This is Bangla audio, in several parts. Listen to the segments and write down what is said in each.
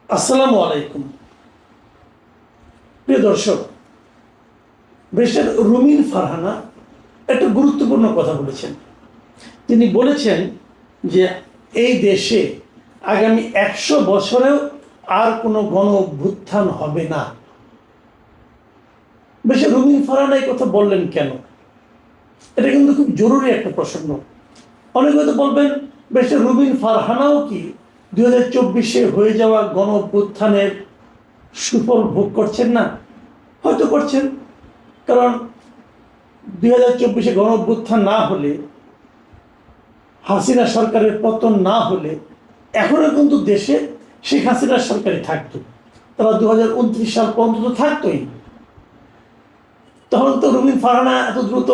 আসসালামু আলাইকুম। প্রিয় দর্শক, ব্যারিস্টার রুমিন ফারহানা একটা গুরুত্বপূর্ণ কথা বলেছেন। তিনি বলেছেন যে এই দেশে আগামী 100 বছরেও আর কোনো গণ অভ্যুত্থান হবে না। ব্যারিস্টার রুমিন ফারহানা এই কথা বললেন কেন? এটা কিন্তু খুব জরুরি একটা প্রসঙ্গ। অনেকে হয়তো বলবেন, ব্যারিস্টার রুমিন ফারহানাও কি 2024-এ হয়ে যাওয়া গণ অভ্যুত্থানের সুফল ভোগ করছেন না? হয়তো করছেন, কারণ 2024-এ গণ অভ্যুত্থান না হলে, হাসিনা সরকারের পতন না হলে এখনো কিন্তু দেশে শেখ হাসিনার সরকারই থাকতো। তারা 2029 সাল পর্যন্ত থাকতোই। তখন তো রুমিন ফারহানা এত দ্রুত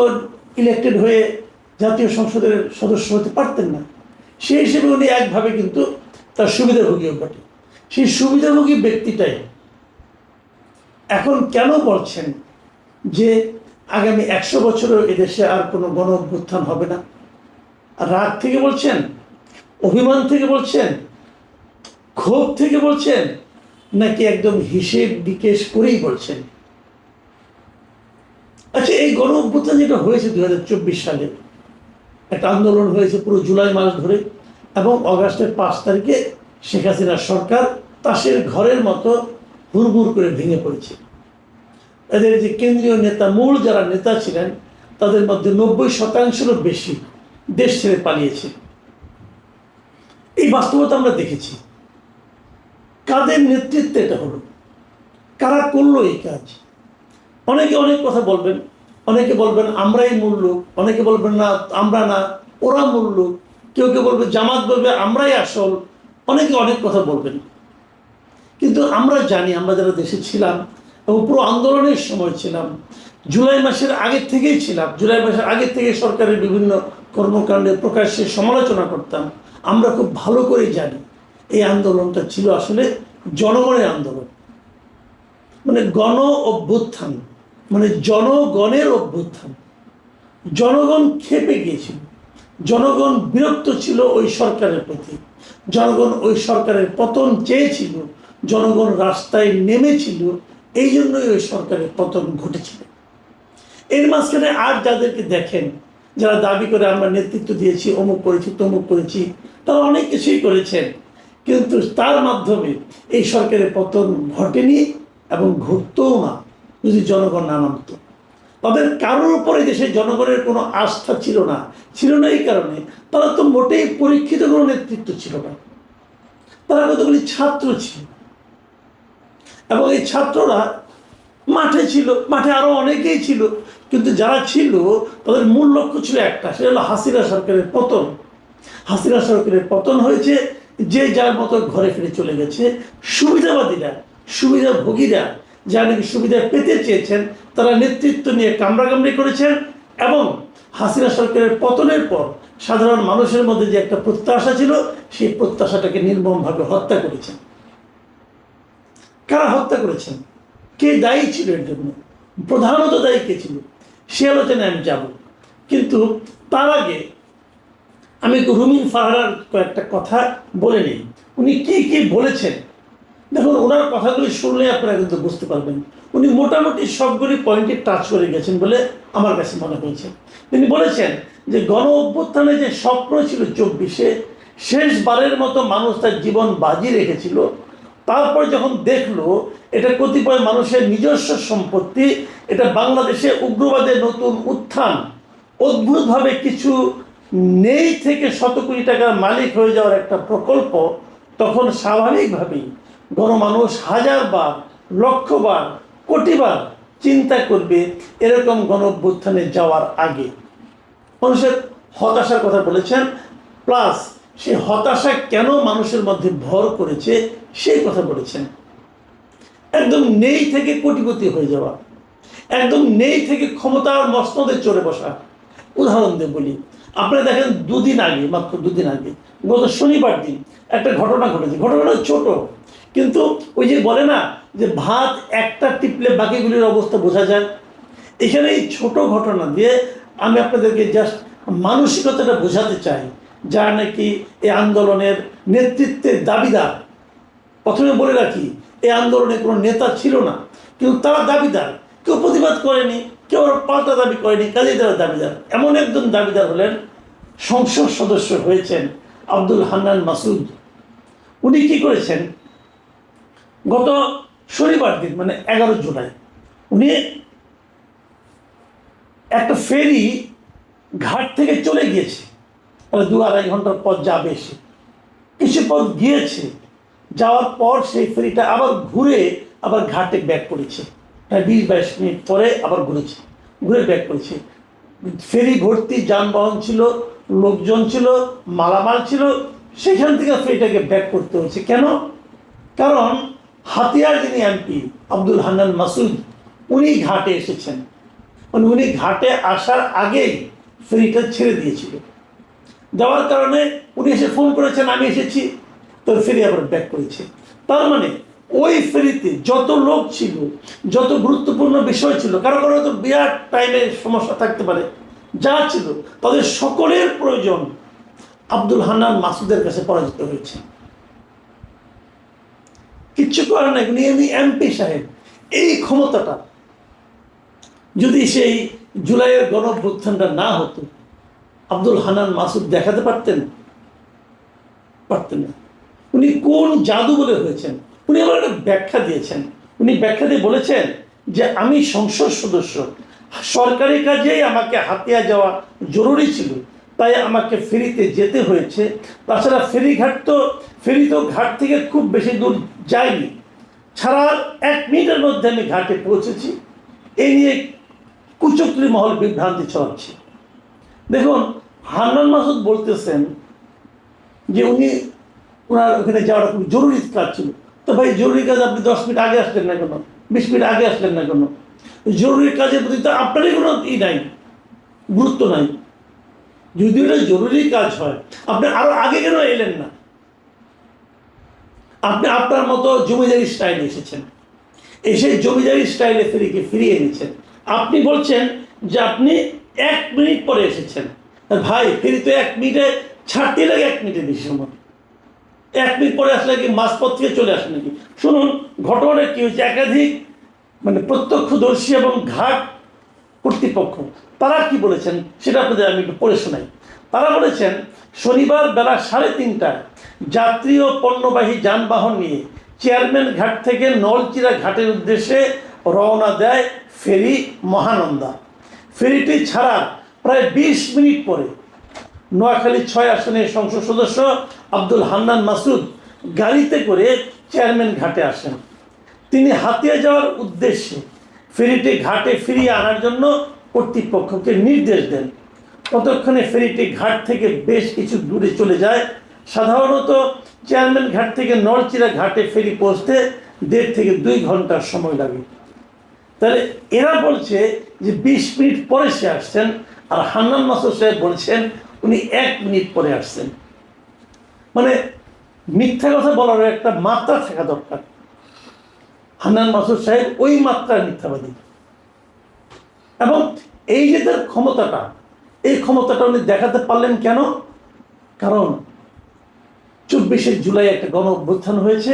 ইলেক্টেড হয়ে জাতীয় সংসদের সদস্য হতে পারতেন না। সেই হিসেবে উনি একভাবে কিন্তু তার সুবিধাভোগীও বটে। সেই সুবিধাভোগী ব্যক্তিটাই এখন কেন বলছেন যে আগামী 100 বছরেও এদেশে আর কোনো গণ অভ্যুত্থান হবে না? রাগ থেকে বলছেন, অভিমান থেকে বলছেন, ক্ষোভ থেকে বলছেন, নাকি একদম হিসেব নিকেশ করেই বলছেন? আচ্ছা, এই গণ অভ্যুত্থান যেটা হয়েছে 2024 সালে, একটা আন্দোলন হয়েছে পুরো জুলাই মাস ধরে, এবং অগাস্টের 5 তারিখে শেখ হাসিনার সরকার তাসের ঘরের মতো হুড়মুড় করে ভেঙে পড়েছে। এদের যে কেন্দ্রীয় নেতা, মূল যারা নেতা ছিলেন, তাদের মধ্যে 90%-এরও বেশি দেশ ছেড়ে পালিয়েছে। এই বাস্তবতা আমরা দেখেছি। কাদের নেতৃত্বে এটা হলো? কারা করলো এই কাজ? অনেকে অনেক কথা বলবেন। অনেকে বলবেন আমরাই মূল লোক, অনেকে বলবেন না আমরা না, ওরা মূল লোক। কেউ কেউ বলবে, জামাত বলবে আমরাই আসল। অনেকে অনেক কথা বলবেন। কিন্তু আমরা জানি, আমরা যারা দেশে ছিলাম এবং পুরো আন্দোলনের সময় ছিলাম, জুলাই মাসের আগের থেকেই ছিলাম, জুলাই মাসের আগের থেকে সরকারের বিভিন্ন কর্মকাণ্ডে প্রকাশ্যে সমালোচনা করতাম, আমরা খুব ভালো করেই জানি এই আন্দোলনটা ছিল আসলে জনগণের আন্দোলন। মানে গণ অভ্যুত্থান, মানে জনগণের অভ্যুত্থান। জনগণ ক্ষেপে গিয়েছিল, জনগণ বিরক্ত ছিল ওই সরকারের প্রতি, জনগণ ওই সরকারের পতন চেয়েছিল, জনগণ রাস্তায় নেমেছিল। এই জন্যই ওই সরকারের পতন ঘটেছিল। এর মাঝখানে আর যাদেরকে দেখেন, যারা দাবি করে আমরা নেতৃত্ব দিয়েছি, অমুক করেছি, তমুক করেছি, তারা অনেক কিছুই করেছেন, কিন্তু তার মাধ্যমে এই সরকারের পতন ঘটেনি এবং ঘটতও না যদি জনগণ না নামত। তাদের কারোর উপরে দেশের জনগণের কোনো আস্থা ছিল না। এই কারণে তারা তো মোটেই পরীক্ষিত কোনো নেতৃত্ব ছিল না। তারা কতগুলি ছাত্র ছিল, এবং এই ছাত্ররা মাঠে ছিল, মাঠে আরো অনেকেই ছিল, কিন্তু যারা ছিল তাদের মূল লক্ষ্য ছিল একটা, সেটা হলো হাসিনা সরকারের পতন। হাসিনা সরকারের পতন হয়েছে, যে যার মতো ঘরে ফিরে চলে গেছে। সুবিধাবাদীরা, সুবিধাভোগীরা যারা নাকি সুবিধা পেতে চেয়েছেন, তারা নেতৃত্ব নিয়ে কামড়াকামড়ি করেছেন, এবং হাসিনা সরকারের পতনের পর সাধারণ মানুষের মধ্যে যে একটা প্রত্যাশা ছিল, সেই প্রত্যাশাটাকে নির্মমভাবে হত্যা করেছেন। কারা হত্যা করেছেন? কে দায়ী ছিল এর জন্য? প্রধানত দায়ী কে ছিল? সে আলোচনায় আমি যাব, কিন্তু তার আগে আমি রুমিন ফারহানার কয়েকটা কথা বলে নিই। উনি কি কি বলেছেন দেখুন, ওনার কথাগুলি শুনলে আপনারা কিন্তু বুঝতে পারবেন। উনি মোটামুটি সবগুলি পয়েন্টে টাচ করে গেছেন বলে আমার কাছে মনে হয়েছে। তিনি বলেছেন যে গণ অভ্যুত্থানে যে স্বপ্ন ছিল 24-এ, শেষবারের মতো মানুষ তার জীবন বাজি রেখেছিল, তারপর যখন দেখলো এটা কতিপয় মানুষের নিজস্ব সম্পত্তি, এটা বাংলাদেশে উগ্রবাদের নতুন উত্থান, অদ্ভুতভাবে কিছু নেই থেকে শত কোটি টাকার মালিক হয়ে যাওয়ার একটা প্রকল্প, তখন স্বাভাবিকভাবেই গণমানুষ হাজারবার, লক্ষবার, কোটিবার চিন্তা করবে এরকম গণ অভ্যুত্থানে যাওয়ার আগে। মানুষের হতাশার কথা বলেছেন, প্লাস সেই হতাশা কেন মানুষের মধ্যে ভর করেছে সেই কথা বলেছেন। একদম নেই থেকে কোটিপতি হয়ে যাওয়া, একদম নেই থেকে ক্ষমতার মসনদে চড়ে বসা। উদাহরণ দিয়ে বলি, আপনারা দেখেন মাত্র দুদিন আগে গত শনিবার দিন একটা ঘটনা ঘটেছে। ঘটনাটা ছোট, কিন্তু ওই যে বলে না যে ভাত একটা টিপলে বাকিগুলির অবস্থা বোঝা যায়। এখানে এই ছোট ঘটনা দিয়ে আমি আপনাদেরকে জাস্ট মানসিকতাটা বোঝাতে চাই, যারা নাকি এই আন্দোলনের নেতৃত্বের দাবিদার, প্রথমে বলে রাখি, এই আন্দোলনে কোনো নেতা ছিল না, কিন্তু তারা দাবিদার। কেউ প্রতিবাদ করেনি, কেউ পাল্টা দাবি করেনি, কাজেই তারা দাবিদার। এমন একজন দাবিদার হলেন সংসদ সদস্য হয়েছেন আব্দুল হান্নান মাসুদ। উনি কি করেছেন, গত শনিবার দিন মানে 11 জুলাই উনি একটা ফেরি ঘাট থেকে চলে গিয়েছে, 2-2.5 ঘন্টার পর যাবে এসে, কিছু পথ গিয়েছে, যাওয়ার পর সেই ফেরিটা আবার ঘুরে আবার ঘাটে ব্যাক করেছে। প্রায় 20-22 মিনিট পরে আবার ঘুরে ব্যাক করেছে। ফেরি ভর্তি যানবাহন ছিল, লোকজন ছিল, মালামাল ছিল, সেখান থেকে ফেরিটাকে ব্যাক করতে হয়েছে। কেন? কারণ হাতিয়ার যিনি এমপি আব্দুল হান্নান মাসুদ, উনি ঘাটে এসেছেন, উনি ঘাটে আসার আগেই ফেরিটা ছেড়ে দিয়েছিল। দেওয়ার কারণে উনি এসে ফোন করেছেন আমি এসেছি, তো ফেরি আবার ব্যাক করেছে। তার মানে ওই ফেরিতে যত লোক ছিল, যত গুরুত্বপূর্ণ বিষয় ছিল, কারো কারো তো বিরাট টাইমের সমস্যা থাকতে পারে, যা ছিল তাদের সকলের প্রয়োজন আব্দুল হান্নান মাসুদের কাছে পরাজিত হয়েছে। কিচ্ছু করার নাই, উনি এমপি সাহেব। এই ক্ষমতাটা যদি সেই জুলাইয়ের গণঅভ্যুত্থানটা না হতো, আব্দুল হান্নান মাসুদ দেখাতে পারতেন না। উনি কোন জাদু বলে হয়েছেন, উনি আবার একটা ব্যাখ্যা দিয়েছেন। উনি ব্যাখ্যা দিয়ে বলেছেন যে আমি সংসদ সদস্য, সরকারি কাজেই আমাকে হাতিয়া যাওয়া জরুরি ছিল, তাই আমাকে ফেরিতে যেতে হয়েছে। তাছাড়া ফেরি তো ঘাট থেকে খুব বেশি দূর যায়নি, ছাড়ার 1 মিনিটের মধ্যে আমি ঘাটে পৌঁছেছি। এই নিয়ে কুচক্রী মহল বিভ্রান্তি ছড়াচ্ছে। দেখুন, হান্নান মাসুদ বলতেছেন যে ওনার ওখানে যাওয়াটা খুব জরুরি কাজ ছিল। তো ভাই, জরুরি কাজ আপনি 10 মিনিট আগে আসলেন না কেন, 20 মিনিট আগে আসলেন না কেন? জরুরি কাজের প্রতি তো আপনারই কোনো নাই, গুরুত্ব নাই। যদি ওটা জরুরি কাজ হয়, আপনি আরো আগে কেন এলেন না? আপনি আপনার মতো জমিদারি স্টাইলে এসেছেন, এসে জমিদারি স্টাইলে ফেরিকে ফিরিয়ে এনেছেন। আপনি বলছেন যে আপনি 1 মিনিট পরে এসেছেন। ভাই, ফেরি তো 1 মিনিটে ছাড়তে লাগে, 1 মিনিটের বেশি সময়। 1 মিনিট পরে আসলে কি মাঝপথ থেকে চলে আসে নাকি? শুনুন, ঘটনাটা কি হয়েছে। একাধিক প্রত্যক্ষদর্শী এবং ঘাট কর্তৃপক্ষ তারা কি বলেছেন সেটা আপনাদের আমি একটু পড়ে শোনাই। তারা বলেছেন, শনিবার বেলা 3:30টায় যাত্রী ও পণ্যবাহী যানবাহন নিয়ে চেয়ারম্যান ঘাট থেকে নলচিরা ঘাটের উদ্দেশ্যে রওনা দেয় ফেরি মহানন্দা। ফেরিটি ছাড়ার প্রায় 20 মিনিট পরে নোয়াখালী 6 আসনের সংসদ সদস্য আব্দুল হান্নান মাসুদ গাড়িতে করে চেয়ারম্যান ঘাটে আসেন। তিনি হাতিয়া যাওয়ার উদ্দেশ্যে ফেরিটি ঘাটে ফিরিয়ে আনার জন্য কর্তৃপক্ষকে নির্দেশ দেন। ততক্ষণে ফেরিটি ঘাট থেকে বেশ কিছু দূরে চলে যায়। সাধারণত চেয়ারম্যান ঘাট থেকে নলচিরা ঘাটে ফেরি পৌঁছতে 1.5 থেকে 2 ঘন্টার সময় লাগে। তাহলে এরা বলছে যে 20 মিনিট পরে সে আসছেন, আর হান্নান মাসুদ সাহেব বলছেন উনি 1 মিনিট পরে আসছেন। মানে মিথ্যা কথা বলার একটা মাত্রা থাকা দরকার। হান্নান মাসুদ সাহেব ওই মাত্রার মিথ্যাবাদী। এবং এই যে তার ক্ষমতাটা, এই ক্ষমতাটা উনি দেখাতে পারলেন কেন? কারণ 24শে জুলাই একটা গণ অভ্যুত্থান হয়েছে।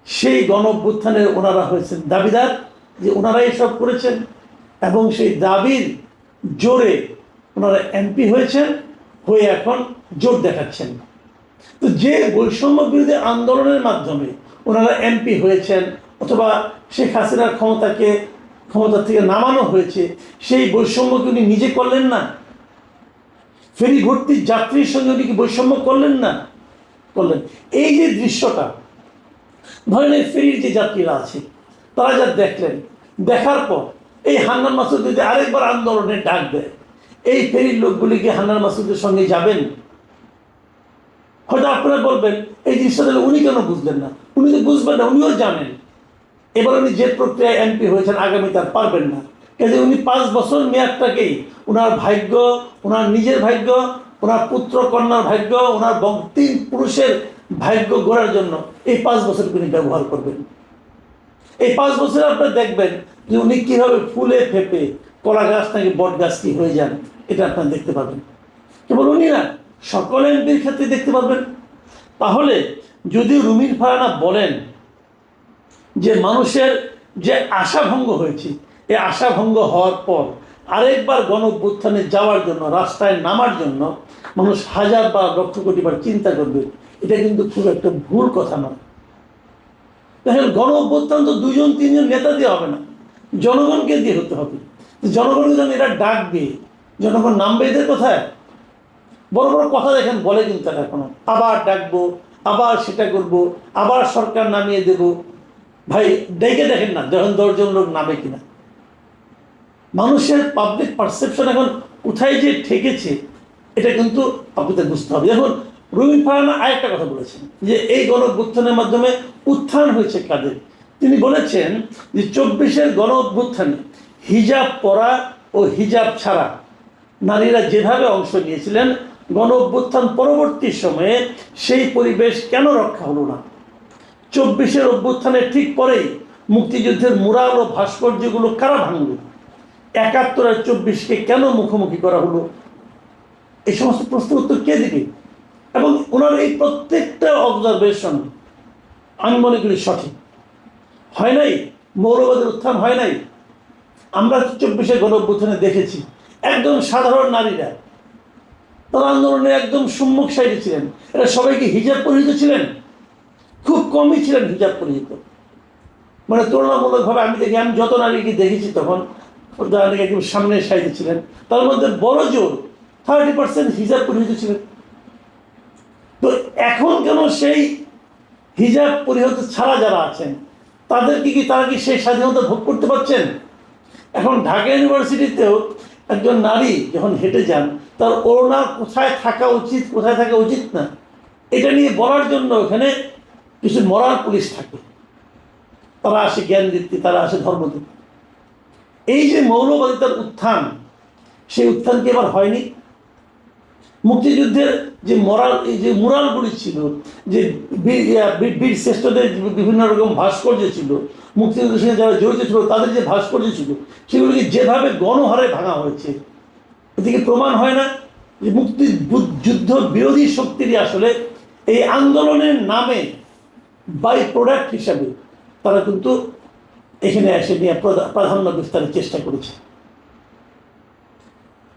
সেই গণ অভ্যুত্থানের ওনারা হয়েছেন দাবিদার, যে ওনারা এসব করেছেন, এবং সেই দাবির জোরে ওনারা এমপি হয়েছেন, হয়ে এখন জোর দেখাচ্ছেন। তো যে বৈষম্য বিরোধী আন্দোলনের মাধ্যমে ওনারা এমপি হয়েছেন, অথবা শেখ হাসিনার ক্ষমতা থেকে নামানো হয়েছে, সেই বৈষম্যকে উনি নিজে করলেন না? ফেরি ভর্তি যাত্রীর সঙ্গে উনি কি বৈষম্য করলেন না? করলেন। এই যে দৃশ্যটা, ধরেন এই ফেরির যে যাত্রীরা আছে তারা যা দেখলেন, দেখার পর এই হান্নান মাসুদ যদি আরেকবার আন্দোলনে ডাক দেয়, এই ফেরির লোকগুলি কি হান্নান মাসুদের সঙ্গে যাবেন? হয়তো আপনারা বলবেন এই জিনিসটা তাহলে উনি কেন বুঝলেন না? উনি তো বুঝবেন না, উনিও জানেন এবার উনি যে প্রক্রিয়ায় এমপি হয়েছেন আগামী তার পারবেন না। কাজে উনি 5 বছর মেয়াদটাকেই ওনার ভাগ্য, ওনার নিজের ভাগ্য, ওনার পুত্র কন্যার ভাগ্য, ওনার 3 পুরুষের ভাগ্য গড়ার জন্য এই 5 বছর উনি ব্যবহার করবেন। এই 5 বছরে আপনারা দেখবেন যে উনি কীভাবে ফুলে ফেপে কলা গাছ নাকি বট গাছ কি হয়ে যান, এটা আপনারা দেখতে পাবেন। কেবল উনি না, সকল এমপির ক্ষেত্রে দেখতে পারবেন। তাহলে যদি রুমিন ফারহানা বলেন যে মানুষের যে আশাভঙ্গ হয়েছে, এই আশাভঙ্গ হওয়ার পর আরেকবার গণ অভ্যুত্থানে যাওয়ার জন্য, রাস্তায় নামার জন্য মানুষ হাজার বা লক্ষ কোটি বার চিন্তা করবে, এটা কিন্তু খুব একটা ভুল কথা নয়। দেখেন, গণ অভ্যুত্থান তো 2-3 নেতা দিয়ে হবে না, জনগণকে দিয়ে হতে হবে। জনগণকে যখন এরা ডাকবে, জনগণ নামবে এদের কোথায়? বড় বড় কথা দেখেন বলে কিন্তু তারা এখনো, আবার ডাকবো, আবার সেটা করব, আবার সরকার নামিয়ে দেব। ভাই ডেকে দেখেন না যখন 10 জন লোক নামে কিনা। মানুষের পাবলিক পারসেপশন এখন কোথায় যে ঠেকেছে এটা কিন্তু আপনাদের বুঝতে হবে। এখন রুমিন ফারহানা আরেকটা কথা বলেছেন যে এই গণ অভ্যুত্থানের মাধ্যমে উত্থান হয়েছে কাদের। তিনি বলেছেন যে 24-এর গণ অভ্যুত্থানে হিজাব পরা ও হিজাব ছাড়া নারীরা যেভাবে অংশ নিয়েছিলেন, গণ অভ্যুত্থান পরবর্তী সময়ে সেই পরিবেশ কেন রক্ষা হলো না? 24-এর অভ্যুত্থানের ঠিক পরেই মুক্তিযুদ্ধের মুরাল ও ভাস্কর্যগুলো কারা ভাঙল? 71 আর 24-কে কেন মুখোমুখি করা হলো? এই সমস্ত প্রশ্নের উত্তর কে দিবে? এবং ওনার এই প্রত্যেকটা অবজারভেশন আমি মনে করি সঠিক। হয় নাই মৌলবাদের উত্থান, হয় নাই। আমরা 24-এর গণ অভ্যুত্থানে দেখেছি একদম সাধারণ নারীরা তারা আন্দোলনে একদম সম্মুখ সাইডে ছিলেন। এরা সবাইকে হিজাব পরিহিত ছিলেন, খুব কমই ছিলেন হিজাব পরিহিত। মানে তুলনামূলকভাবে আমি যত নারীকে দেখেছি তখন নারীকে একদম সামনের সাইডে ছিলেন, তার মধ্যে বড় জোর 30% হিজাব পরিহিত ছিলেন। তো এখন কেন সেই হিজাব পরিহিত ছাড়া যারা আছেন তারা কি সেই স্বাধীনতা ভোগ করতে পারছেন? এখন ঢাকা ইউনিভার্সিটিতেও একজন নারী যখন হেঁটে যান, তার ওড়না কোথায় থাকা উচিত, কোথায় থাকা উচিত না, এটা নিয়ে বলার জন্য ওখানে কিছু মরাল পুলিশ থাকে। তারা আসে জ্ঞান দিতে, তারা আসে ধর্ম দিতে। এই যে মৌলবাদিতার উত্থান, সেই উত্থান কি এবার হয়নি? মুক্তিযুদ্ধের যে মুরালগুলি ছিল, যে বীর শ্রেষ্ঠদের বিভিন্ন রকম ভাস্কর্য ছিল, মুক্তিযুদ্ধের সঙ্গে যারা জড়িত ছিল তাদের যে ভাস্কর্য ছিল, সেগুলিকে যেভাবে গণহারে ভাঙা হয়েছে, এদিকে প্রমাণ হয় না যে যুদ্ধ বিরোধী শক্তিরই আসলে এই আন্দোলনের নামে বাই প্রোডাক্ট হিসাবে তারা কিন্তু এখানে এসে নিয়ে প্রাধান্য বিস্তারের চেষ্টা করেছে।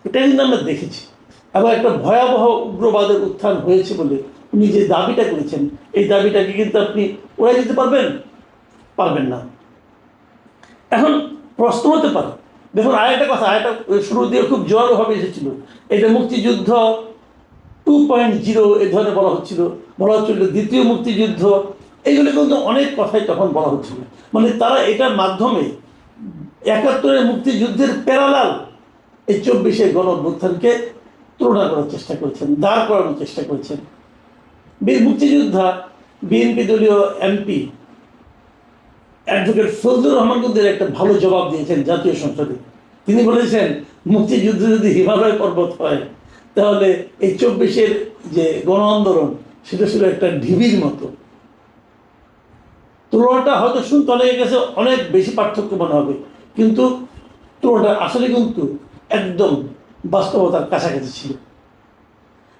এটা কিন্তু আমরা দেখেছি। এবং একটা ভয়াবহ উগ্রবাদের উত্থান হয়েছে বলে উনি যে দাবিটা করেছেন, এই দাবিটাকে কিন্তু আপনি উড়াই দিতে পারবেন না। এখন প্রশ্ন হতে পারে, দেখুন আরেকটা কথা, আরেকটা শুরু দিয়ে খুব জোরালোভাবে এসেছিল, এটা মুক্তিযুদ্ধ 2.0 এই ধরনের বলা হচ্ছিল দ্বিতীয় মুক্তিযুদ্ধ। এইগুলো কিন্তু অনেক কথাই তখন বলা হচ্ছিল, মানে তারা এটার মাধ্যমে 71-এর মুক্তিযুদ্ধের প্যারালাল এই 24-এর গণ অভ্যুত্থানকে তুলনা করার চেষ্টা করেছেন, দাঁড় করানোর চেষ্টা করেছেন। মুক্তিযোদ্ধা বিএনপি দলীয় এমপি অ্যাডভোকেট ফজলুর রহমান কিন্তু একটা ভালো জবাব দিয়েছেন জাতীয় সংসদে। তিনি বলেছেন মুক্তিযুদ্ধ যদি হিমালয় পর্বত হয় তাহলে এই 24-এর যে গণ আন্দোলন সেটা ছিল একটা ঢিবির মতো। তুলনাটা হয়তো শুনতে অনেকের কাছে অনেক বেশি পার্থক্য মনে হবে, কিন্তু তুলনাটা আসলে কিন্তু একদম বাস্তবতার কাছাকাছি ছিল।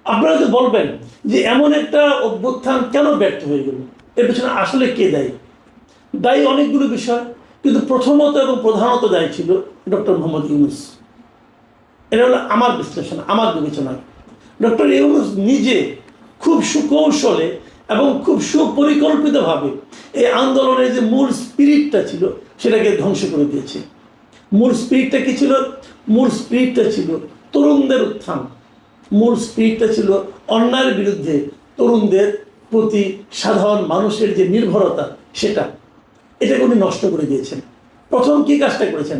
আপনারা তো বলবেন যে এমন একটা অভ্যুত্থান কেন ব্যর্থ হয়ে গেল, এর পেছনে আসলে কে দায়ী? দায়ী অনেকগুলো বিষয়, কিন্তু প্রথমত এবং প্রধানত দায়ী ছিল ডক্টর মোহাম্মদ ইউনূস। এটা হলো আমার বিশ্লেষণ, আমার বিবেচনা। ডক্টর ইউনূস নিজে খুব সুকৌশলে এবং খুব সুপরিকল্পিতভাবে এই আন্দোলনের যে মূল স্পিরিটটা ছিল সেটাকে ধ্বংস করে দিয়েছে। মূল স্পিরিটটা কী ছিল? মূল স্পিরিটটা ছিল তরুণদের উত্থান, মূল স্পিরিটটা ছিল অন্যায়ের বিরুদ্ধে তরুণদের প্রতি সাধারণ মানুষের যে নির্ভরতা, এটাকে উনি নষ্ট করে দিয়েছেন। প্রথম কী কাজটা করেছেন,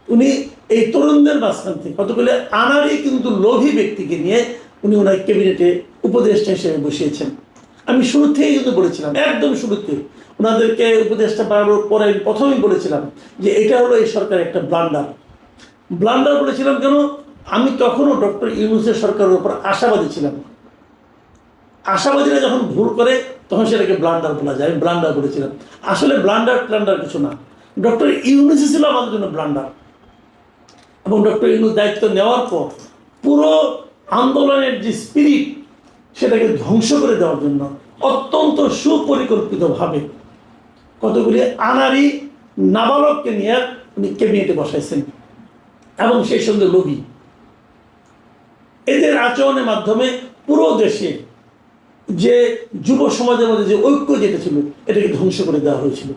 উনি এই তরুণদের মাঝখান থেকে কতগুলো আনারই কিন্তু লোভী ব্যক্তিকে নিয়ে উনি ওনার ক্যাবিনেটে উপদেষ্টা হিসেবে বসিয়েছেন। আমি শুরু থেকেই কিন্তু বলেছিলাম, একদম শুরুতে ওনাদেরকে উপদেষ্টা বানানোর পরে প্রথমেই বলেছিলাম যে এটা হলো এই সরকারের একটা ব্লান্ডার বলেছিলাম। কেন? আমি তখনও ডক্টর ইউনূসের সরকারের উপর আশাবাদী ছিলাম। আশাবাদীরা যখন ভুল করে তখন সেটাকে ব্লান্ডার বলা যায়, আমি ব্লান্ডার বলেছিলাম। আসলে ব্লান্ডার কিছু না, ডক্টর ইউনূস ছিল আমাদের জন্য ব্লান্ডার। এবং ডক্টর ইউনূস দায়িত্ব নেওয়ার পর পুরো আন্দোলনের যে স্পিরিট সেটাকে ধ্বংস করে দেওয়ার জন্য অত্যন্ত সুপরিকল্পিতভাবে কতগুলি আনারি নাবালককে নিয়ে উনি ক্যাবিনেটে বসাইছেন এবং সেই সঙ্গে লোভী। এদের আচরণের মাধ্যমে পুরো দেশে যে যুব সমাজের মধ্যে যে ঐক্য যেটা ছিল এটাকে ধ্বংস করে দেওয়া হয়েছিল।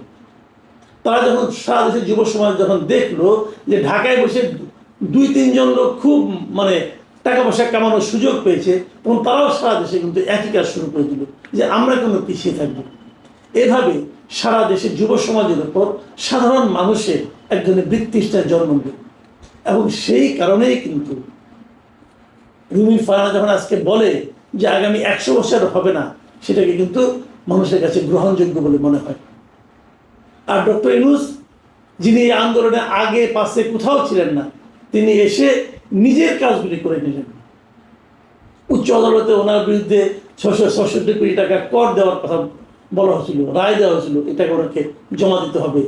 তারা যখন সারা দেশের যুব সমাজ যখন দেখলো যে ঢাকায় বসে 2-3 জন লোক খুব মানে টাকা পয়সা কামানোর সুযোগ পেয়েছে, তখন তারাও সারা দেশে কিন্তু একই কাজ শুরু করে দিল যে আমরা কিন্তু পিছিয়ে থাকবো। এভাবে সারা দেশের যুব সমাজের উপর সাধারণ মানুষের এক ধরনের বৃত্তিষ্ঠার জন্ম দেয়। এবং সেই কারণেই কিন্তু রুমিন ফারহানা যখন আজকে বলে যে আগামী 100 বছর হবে না, সেটাকে কিন্তু মানুষের কাছে গ্রহণযোগ্য বলে মনে হয়। আর ডক্টর ইউনূস, যিনি এই আন্দোলনে আগে পাশে কোথাও ছিলেন না, তিনি এসে নিজের কাজগুলি করে নিলেন। উচ্চ আদালতে ওনার বিরুদ্ধে 666 কোটি টাকা কর দেওয়ার কথা বলা হয়েছিল, রায় দেওয়া হয়েছিল, এটাকে ওনাকে জমা দিতে হবে।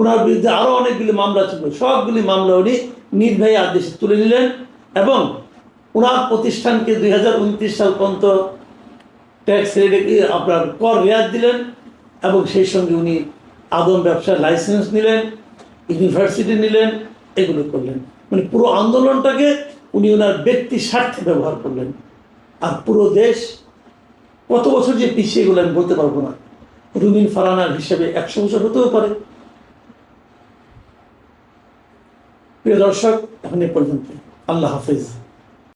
ওনার বিরুদ্ধে আরও অনেকগুলি মামলা ছিল, সবগুলি মামলা উনি নির্বাহী আদেশে তুলে নিলেন এবং ওনার প্রতিষ্ঠানকে 2029 সাল পর্যন্ত ট্যাক্স আপনার কর রেয়াত দিলেন এবং সেই সঙ্গে উনি আদম ব্যবসার লাইসেন্স নিলেন, ইউনিভার্সিটি নিলেন, এগুলো করলেন। মানে পুরো আন্দোলনটাকে উনি ওনার ব্যক্তি স্বার্থে ব্যবহার করলেন। আর পুরো দেশ কত বছর যে পিছিয়ে গেলো আমি বলতে পারবো না। রুমিন ফারহানার হিসেবে 100 বছর হতেও পারে। প্রিয় দর্শক, এখন এ পর্যন্ত। আল্লাহ হাফেজ।